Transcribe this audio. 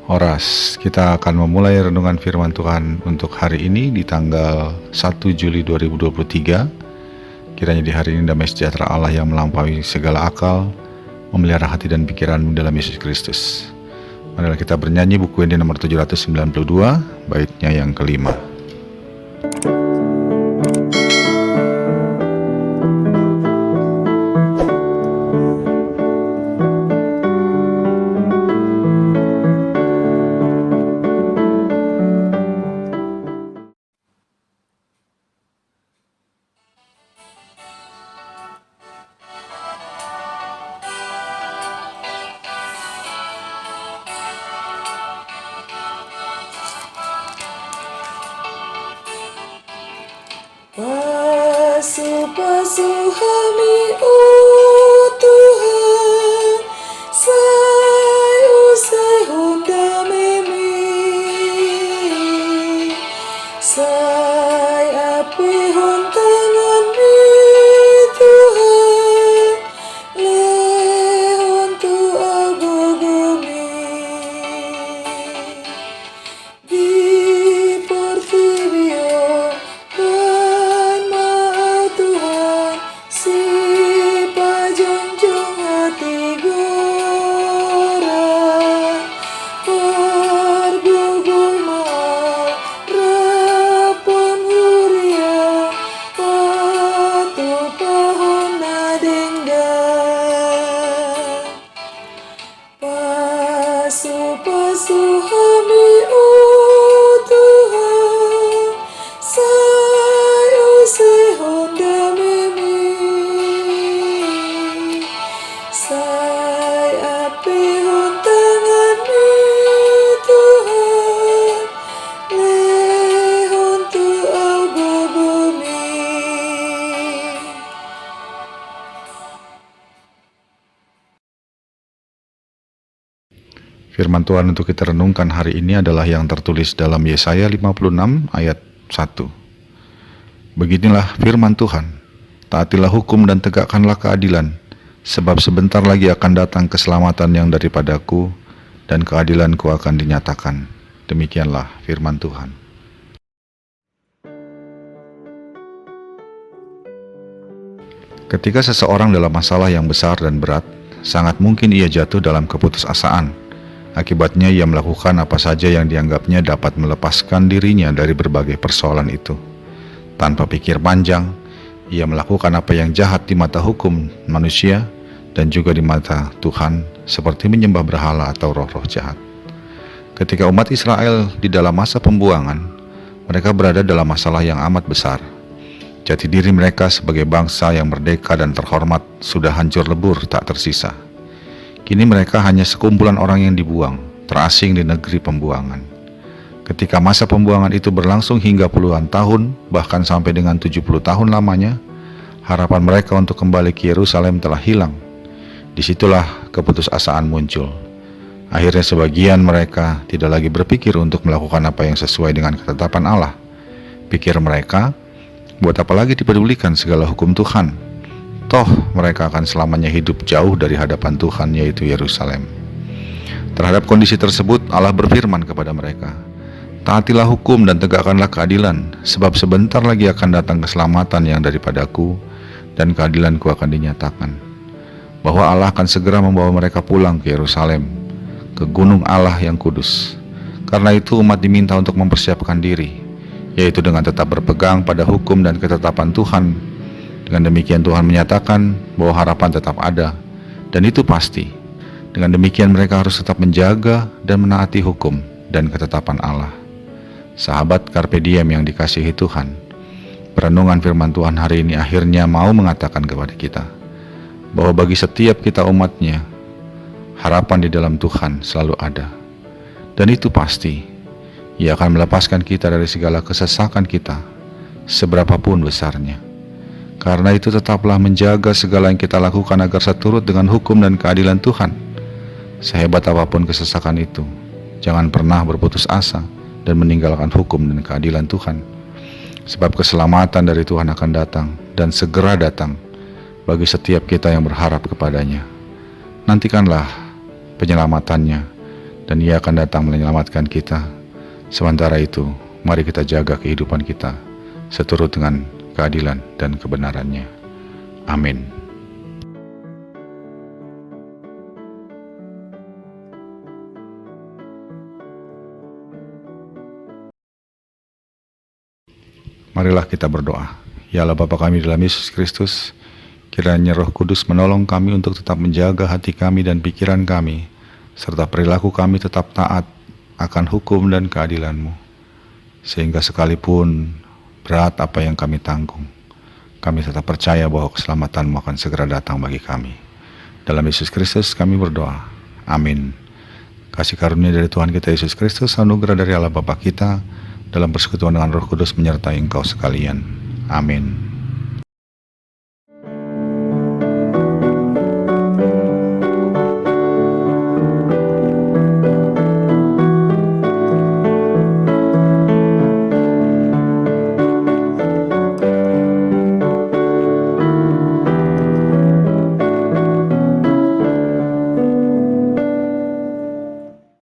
Horas. Kita akan memulai renungan firman Tuhan untuk hari ini di tanggal 1 Juli 2023. Kiranya di hari ini damai sejahtera Allah yang melampaui segala akal memelihara hati dan pikiranmu dalam Yesus Kristus. Marilah kita bernyanyi buku ini nomor 792, baitnya yang kelima. Basuh-basuh kami, oh Tuhan, sai Honda memi, sai api hon tangan mi Tuhan, lehon tu agogomi, di porfirio. Basuh-basuh kami, oh Tuhan, sai Honda memi, sai api hon tangan mi Tuhan, lehon tu agogomi. Firman Tuhan untuk kita renungkan hari ini adalah yang tertulis dalam Yesaya 56 ayat 1. Beginilah firman Tuhan, taatilah hukum dan tegakkanlah keadilan, sebab sebentar lagi akan datang keselamatan yang daripadaku, dan keadilanku akan dinyatakan. Demikianlah firman Tuhan. Ketika seseorang dalam masalah yang besar dan berat, sangat mungkin ia jatuh dalam keputusasaan. Akibatnya ia melakukan apa saja yang dianggapnya dapat melepaskan dirinya dari berbagai persoalan itu. Tanpa pikir panjang, ia melakukan apa yang jahat di mata hukum manusia dan juga di mata Tuhan, seperti menyembah berhala atau roh-roh jahat. Ketika umat Israel di dalam masa pembuangan, mereka berada dalam masalah yang amat besar. Jati diri mereka sebagai bangsa yang merdeka dan terhormat sudah hancur lebur tak tersisa. Kini mereka hanya sekumpulan orang yang dibuang, terasing di negeri pembuangan. Ketika masa pembuangan itu berlangsung hingga puluhan tahun, bahkan sampai dengan 70 tahun lamanya, harapan mereka untuk kembali ke Yerusalem telah hilang. Disitulah keputusasaan muncul. Akhirnya sebagian mereka tidak lagi berpikir untuk melakukan apa yang sesuai dengan ketetapan Allah. Pikir mereka, buat apa lagi dipedulikan segala hukum Tuhan? Toh mereka akan selamanya hidup jauh dari hadapan Tuhan, yaitu Yerusalem. Terhadap kondisi tersebut, Allah berfirman kepada mereka, taatilah hukum dan tegakkanlah keadilan, sebab sebentar lagi akan datang keselamatan yang daripadaku, dan keadilanku akan dinyatakan. Bahwa Allah akan segera membawa mereka pulang ke Yerusalem, ke gunung Allah yang kudus. Karena itu umat diminta untuk mempersiapkan diri, yaitu dengan tetap berpegang pada hukum dan ketetapan Tuhan. Dengan demikian Tuhan menyatakan bahwa harapan tetap ada, dan itu pasti. Dengan demikian mereka harus tetap menjaga dan menaati hukum dan ketetapan Allah. Sahabat Carpe Diem yang dikasihi Tuhan, perenungan firman Tuhan hari ini akhirnya mau mengatakan kepada kita, bahwa bagi setiap kita umatnya, harapan di dalam Tuhan selalu ada. Dan itu pasti, Ia akan melepaskan kita dari segala kesesakan kita, seberapapun besarnya. Karena itu tetaplah menjaga segala yang kita lakukan agar seturut dengan hukum dan keadilan Tuhan. Sehebat apapun kesesakan itu, jangan pernah berputus asa dan meninggalkan hukum dan keadilan Tuhan. Sebab keselamatan dari Tuhan akan datang dan segera datang bagi setiap kita yang berharap kepadanya. Nantikanlah penyelamatannya dan Ia akan datang menyelamatkan kita. Sementara itu, mari kita jaga kehidupan kita seturut dengan keadilan dan kebenarannya. Amin. Marilah kita berdoa. Ya Allah Bapa kami dalam Yesus Kristus, kiranya Roh Kudus menolong kami untuk tetap menjaga hati kami dan pikiran kami, serta perilaku kami tetap taat akan hukum dan keadilan-Mu, sehingga sekalipun berat apa yang kami tanggung, kami tetap percaya bahwa keselamatan-Mu akan segera datang bagi kami. Dalam Yesus Kristus kami berdoa. Amin. Kasih karunia dari Tuhan kita Yesus Kristus, anugerah dari Allah Bapa kita, dalam persekutuan dengan Roh Kudus menyertai engkau sekalian. Amin.